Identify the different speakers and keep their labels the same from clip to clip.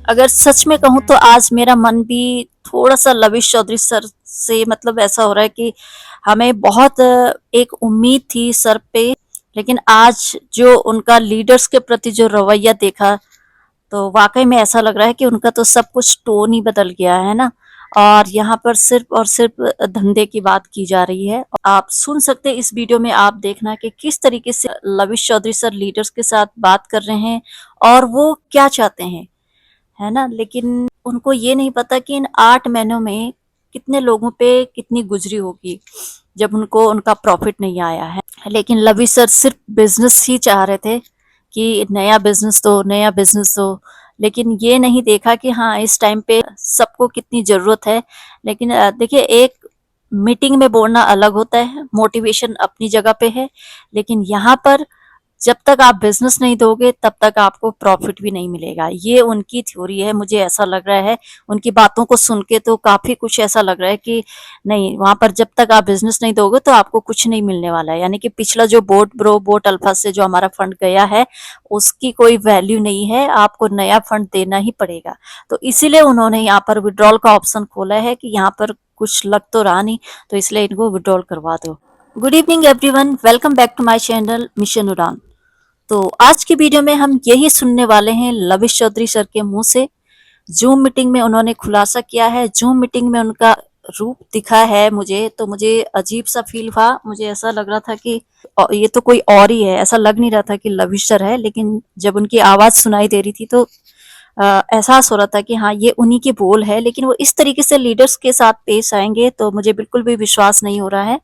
Speaker 1: अगर सच में कहूँ तो आज मेरा मन भी थोड़ा सा लविश चौधरी सर से मतलब ऐसा हो रहा है कि हमें बहुत एक उम्मीद थी सर पे, लेकिन आज जो उनका लीडर्स के प्रति जो रवैया देखा तो वाकई में ऐसा लग रहा है कि उनका तो सब कुछ टोन ही बदल गया है ना। और यहाँ पर सिर्फ और सिर्फ धंधे की बात की जा रही है। आप सुन सकते हैं इस वीडियो में, आप देखना कि किस तरीके से लविश चौधरी सर लीडर्स के साथ बात कर रहे हैं और वो क्या चाहते हैं, है ना। लेकिन उनको ये नहीं पता कि इन 8 महीनों में कितने लोगों पे कितनी गुजरी होगी जब उनको उनका प्रॉफिट नहीं आया है। लेकिन लवी सर सिर्फ बिजनेस ही चाह रहे थे कि नया बिजनेस दो, नया बिजनेस दो। लेकिन ये नहीं देखा कि हाँ इस टाइम पे सबको कितनी जरूरत है। लेकिन देखिए, एक मीटिंग में बोलना अलग होता है, मोटिवेशन अपनी जगह पे है, लेकिन यहाँ पर जब तक आप बिजनेस नहीं दोगे तब तक आपको प्रॉफिट भी नहीं मिलेगा। ये उनकी थ्योरी है, मुझे ऐसा लग रहा है। उनकी बातों को सुन के तो काफी कुछ ऐसा लग रहा है कि नहीं, वहां पर जब तक आप बिजनेस नहीं दोगे तो आपको कुछ नहीं मिलने वाला है। यानी कि पिछला जो बोट अल्फा से जो हमारा फंड गया है उसकी कोई वैल्यू नहीं है, आपको नया फंड देना ही पड़ेगा। तो इसीलिए उन्होंने यहाँ पर विड्रॉल का ऑप्शन खोला है कि यहाँ पर कुछ लग तो रहा नहीं, तो इसलिए इनको विड्रॉल करवा दो। Good evening everyone, welcome back to my channel mission Udaan. तो आज की वीडियो में हम यही सुनने वाले हैं लविश चौधरी सर के मुंह से। जूम मीटिंग में उन्होंने खुलासा किया है, जूम मीटिंग में उनका रूप दिखा है मुझे, तो मुझे अजीब सा फील हुआ। मुझे ऐसा लग रहा था कि ये तो कोई और ही है, ऐसा लग नहीं रहा था कि लविश सर है। लेकिन जब उनकी आवाज सुनाई दे रही थी तो एहसास हो रहा था कि हाँ ये उन्हीं के बोल है। लेकिन वो इस तरीके से लीडर्स के साथ पेश आएंगे तो मुझे बिल्कुल भी विश्वास नहीं हो रहा है।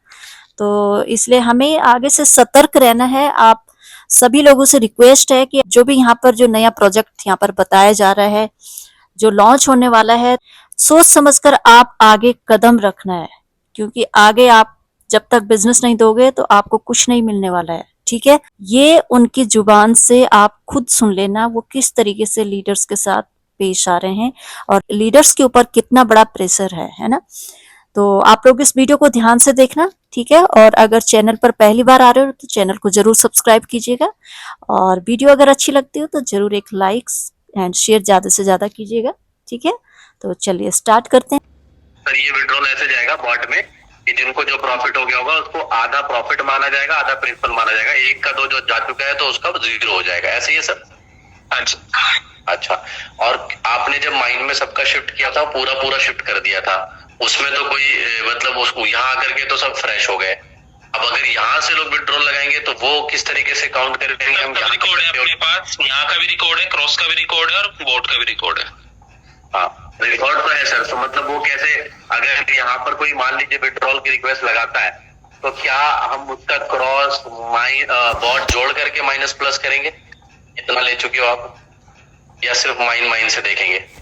Speaker 1: तो इसलिए हमें आगे से सतर्क रहना है। आप सभी लोगों से रिक्वेस्ट है कि जो भी यहाँ पर जो नया प्रोजेक्ट यहाँ पर बताया जा रहा है, जो लॉन्च होने वाला है, सोच समझकर आप आगे कदम रखना है, क्योंकि आगे आप जब तक बिजनेस नहीं दोगे तो आपको कुछ नहीं मिलने वाला है। ठीक है, ये उनकी जुबान से आप खुद सुन लेना वो किस तरीके से लीडर्स के साथ पेश आ रहे हैं और लीडर्स के ऊपर कितना बड़ा प्रेशर है ना। तो आप लोग इस वीडियो को ध्यान से देखना, ठीक है। और अगर चैनल पर पहली बार आ रहे हो तो चैनल को जरूर सब्सक्राइब कीजिएगा, और वीडियो अगर अच्छी लगती हो तो जरूर एक लाइक्स एंड शेयर ज्यादा से ज्यादा कीजिएगा, ठीक है। तो चलिए स्टार्ट करते हैं।
Speaker 2: सर ये विड्रॉल ऐसे जाएगा बॉट में कि जिनको जो प्रॉफिट हो गया होगा उसको आधा प्रॉफिट माना जाएगा, आधा प्रिंसिपल माना जाएगा। एक का दो जो जा चुका है तो उसका 0 हो जाएगा, ऐसे ही है सर? अच्छा, और आपने जब माइंड में सबका शिफ्ट किया था पूरा शिफ्ट कर दिया था, उसमें तो कोई मतलब उसको यहाँ आकर के तो सब फ्रेश हो गए। अब अगर यहाँ से लोग विड्रॉल लगाएंगे तो वो किस तरीके से काउंट करेंगे? हम रिकॉर्ड है अपने पास, यहाँ का भी रिकॉर्ड है, क्रॉस का भी रिकॉर्ड है और बोट का भी रिकॉर्ड है। हाँ, रिकॉर्ड तो है सर। तो मतलब वो कैसे, अगर यहाँ पर कोई मान लीजिए विड्रॉल की रिक्वेस्ट लगाता है तो क्या हम उसका क्रॉस बॉट जोड़ करके माइनस प्लस करेंगे? इतना ले चुके हो आप, या सिर्फ माइन से देखेंगे?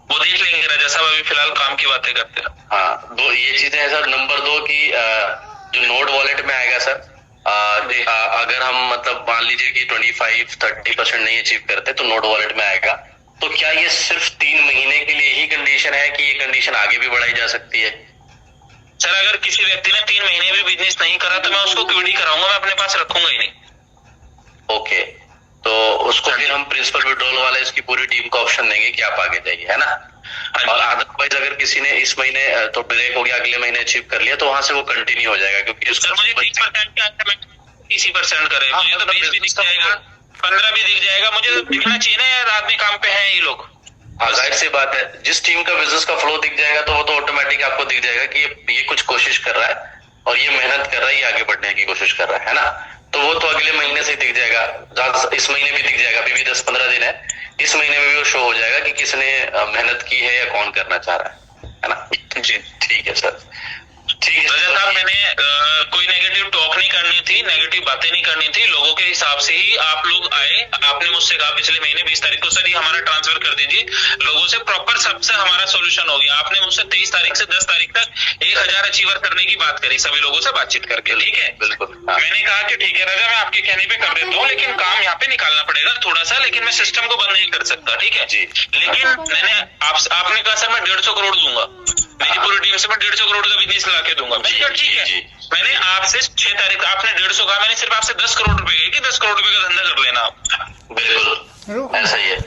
Speaker 2: वो देख लेंगे राजा साहब, अभी फिलहाल काम की बातें करते हैं। हाँ, दो ये चीजें हैं सर। नंबर 2 की जो नोड वॉलेट में आएगा सर, अगर हम मतलब मान लीजिए कि 25-30% नहीं अचीव करते तो नोड वॉलेट में आएगा। तो क्या ये सिर्फ 3 महीने के लिए ही कंडीशन है कि ये कंडीशन आगे भी बढ़ाई जा सकती है? सर अगर किसी व्यक्ति ने 3 महीने भी बिजनेस नहीं करा तो मैं उसको क्यूडी कराऊंगा, मैं अपने पास रखूंगा ही नहीं। ओके, तो उसको फिर हम प्रिंसिपल विड्रॉल वाले इसकी पूरी टीम को ऑप्शन देंगे कि आप आगे जाइए, है ना। और अदरवाइज अगर किसी ने इस महीने तो ब्रेक हो गया, अगले महीने अचीव कर लिया, तो वहां से वो कंटिन्यू हो जाएगा। क्योंकि सर मुझे 30% करे, मुझे तो 20 भी दिख जाएगा, 15 भी दिख जाएगा, मुझे तो दिखना चाहिए ना यार, आदमी काम पे है ये लोग। हाँ, जाहिर सी बात है, जिस टीम का बिजनेस का फ्लो दिख जाएगा तो वो तो ऑटोमेटिक आपको दिख जाएगा कि ये कुछ कोशिश कर रहा है और ये मेहनत कर रहा है, ये आगे बढ़ने की कोशिश कर रहा है ना। तो वो तो अगले महीने से दिख जाएगा, इस महीने भी दिख जाएगा, अभी भी 10-15 दिन है, इस महीने में भी वो शो हो जाएगा कि किसने मेहनत की है या कौन करना चाह रहा है ना। जी ठीक है सर, ठीक है रजत साहब। मैंने कोई नेगेटिव टॉक नहीं करनी थी, नेगेटिव बातें नहीं करनी थी, लोगों के हिसाब से ही आप लोग आए। आपने मुझसे कहा पिछले महीने 20 तारीख को सर ये हमारा ट्रांसफर कर दीजिए, लोगों से प्रॉपर सबसे हमारा सोल्यूशन हो गया। आपने मुझसे 23 तारीख से 10 तारीख तक 1000 अचीवर करने की बात करी सभी लोगों से बातचीत करके, ठीक है? बिल्कुल। मैंने कहा कि ठीक है रजा, मैं आपके कहने पे कर देता हूँ, लेकिन काम यहाँ पे निकालना पड़ेगा थोड़ा सा, लेकिन मैं सिस्टम को बंद नहीं कर सकता, ठीक है जी। लेकिन मैंने आपने कहा सर मैं 150 करोड़ दूंगा, मेरी पूरी टीम से मैं 150 करोड़ का बिजनेस ला के दूंगा। मैंने कहा ठीक है, मैंने आपसे 6 तारीख आपने 150 कहा, मैंने सिर्फ आपसे 10 करोड़ रुपए कि 10 करोड़ रुपए का धंधा कर लेना आप। बिल्कुल, ऐसा ही है।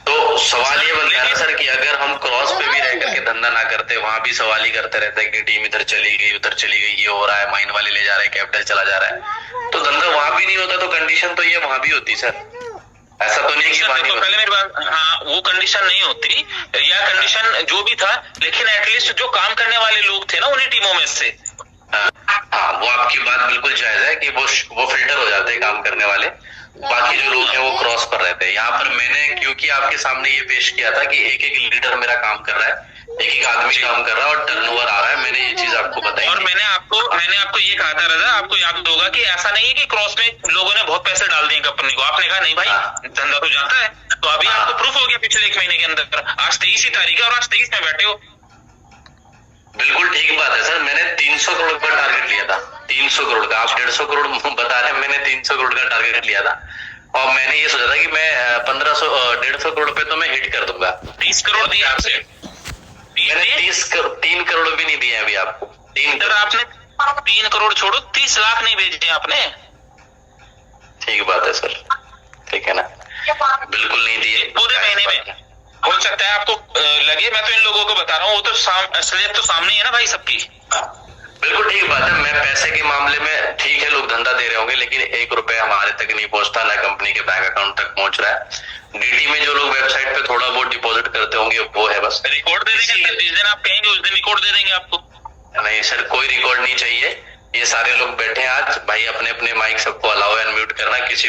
Speaker 2: तो सवाल ये बनता है ना सर कि अगर हम क्रॉस पे भी रह करके धंधा ना करते, वहां भी सवाल ही करते रहते हैं कि टीम इधर चली गई उधर चली गई, ये हो रहा है, माइन वाले ले जा रहे हैं, कैपिटल चला जा रहा है, तो धंधा वहां भी नहीं होता, तो कंडीशन तो ये वहां भी होती सर। ऐसा तो नहीं कि वहां नहीं
Speaker 3: पहले मेरी बात, हाँ वो कंडीशन नहीं होती या कंडीशन जो भी था, लेकिन एटलीस्ट जो काम करने वाले लोग थे ना उन्हीं टीमों में से।
Speaker 2: हाँ, वो आपकी बात बिल्कुल जायज है कि वो फिल्टर हो जाते हैं काम करने वाले, बाकी जो लोग हैं वो क्रॉस पर रहते हैं। यहाँ पर मैंने क्योंकि आपके सामने ये पेश किया था कि एक एक लीडर मेरा काम कर रहा है, एक एक आदमी काम कर रहा है और टर्नओवर आ रहा है, मैंने ये चीज आपको बताई।
Speaker 3: और मैंने आपको ये कहा था रजा, आपको याद होगा कि ऐसा नहीं है कि क्रॉस में लोगों ने बहुत पैसे डाल दिए कंपनी को, आपने कहा नहीं भाई धंधा तो जाता है, तो अभी आपको प्रूफ हो गया पिछले 1 महीने के अंदर। आज 23 ही तारीख है और आज 23 में बैठे हो।
Speaker 2: बिल्कुल ठीक बात है सर, मैंने 300 करोड़ का टारगेट लिया था, 300 करोड़ का, आप 150 करोड़ बता रहे हैं, मैंने 300 करोड़ का टारगेट लिया था और मैंने ये सोचा था कि मैं 150 करोड़ पे तो मैं हिट कर दूंगा।
Speaker 3: 30 करोड़ दिए आपसे,
Speaker 2: मैंने 3 करोड़ भी नहीं दिए अभी आपको। 3 करोड़
Speaker 3: आपने 3 करोड़ छोड़ो, 30 लाख नहीं भेजे आपने।
Speaker 2: ठीक बात है सर, ठीक है ना, बिल्कुल नहीं दिए
Speaker 3: पूरे महीने में। हो सकता है आपको लगे, मैं तो इन लोगों को बता रहा हूँ, वो तो असलियत तो सामने ही है ना भाई सबकी।
Speaker 2: बिल्कुल ठीक बात है, मैं पैसे के मामले में ठीक है लोग धंधा दे रहे होंगे, लेकिन 1 रुपया हमारे तक नहीं पहुंचता, ना कंपनी के बैंक अकाउंट तक पहुंच रहा है। डीटी में जो लोग वेबसाइट पे थोड़ा बहुत डिपॉजिट करते होंगे वो है बस।
Speaker 3: रिकॉर्ड दे देंगे, जिस दिन आप कहेंगे उस दिन रिकॉर्ड दे देंगे आपको।
Speaker 2: नहीं सर, कोई रिकॉर्ड नहीं चाहिए, ये सारे लोग बैठे हैं आज भाई, अपने अपने माइक सबको अलाउ एंड म्यूट करना, किसी